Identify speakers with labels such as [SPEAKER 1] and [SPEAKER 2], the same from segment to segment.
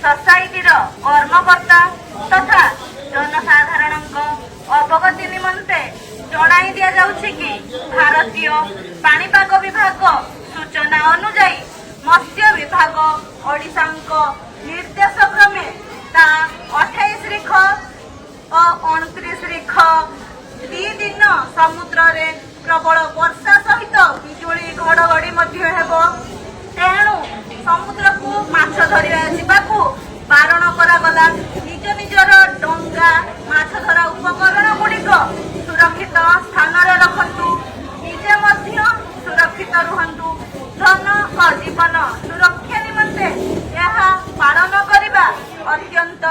[SPEAKER 1] Society कर्मकर्ता तथा जनसाधारण अवगति निमंते जणाई दिया जाउछि कि भारतीय पाणीपाग विभाग सूचना अनुसार मत्स्य विभाग ओडिशा निर्देश क्रमे ता 28 रिख और 29 रिख 2 दिन समुद्र रे प्रबल वर्षा सहित बिजुली घड़घड़ी तेणु समुद्र को माछ धरिया जावाकू बारण करागला। निज निजर डंगा माछ धरा उपकरण गुड़िक सुरक्षित स्थान रखतु, निजे मध्य सुरक्षित रुहतु। धन और जीवन सुरक्षा निमंते यह पालन करने अत्यंत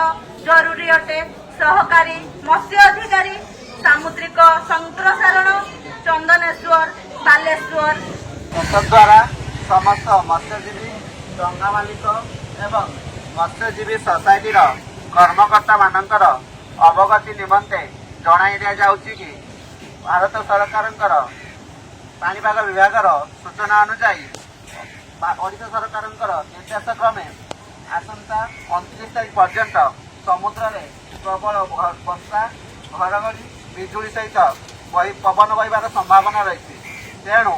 [SPEAKER 1] जरूरी अटे। सहकारी मत्स्य अधिकारी सामुद्रिक संप्रसारण चंदनेश्वर बालेश्वर
[SPEAKER 2] द्वारा समस्त मत्स्यजीवी डंगा मालिक एवं मत्स्यजीवी सोसाइटी कर्मकर्ता मानकर अवगति निमंते जणाई दिया जाउछि कि भारत सरकार पाणीपाग विभाग सूचना अनुसार ओडिशा सरकार निर्देश क्रमे आसंता 29 तारीख पर्यंत समुद्र में प्रबल वर्षा घड़घड़ी बिजुली सहित पवन बहबार संभावना रही। तेणु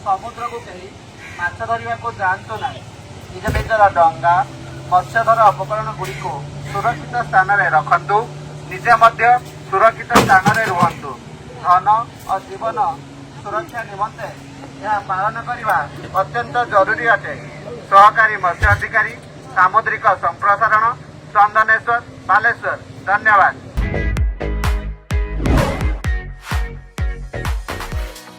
[SPEAKER 2] समुद्र को कहीं माछ धरने को जातु ना, निज निजर डंगा मत्स्यधर उपकरण गुड़िक सुरक्षित स्थान में रखतु, निजे मध्य सुरक्षित स्थान में रुहतु। धन और जीवन सुरक्षा निमंते यह पालन करने अत्यंत जरूरी अटे। सहकारी मत्स्य अधिकारी सामुद्रिक संप्रसारण चंदनेश्वर बालेश्वर। धन्यवाद।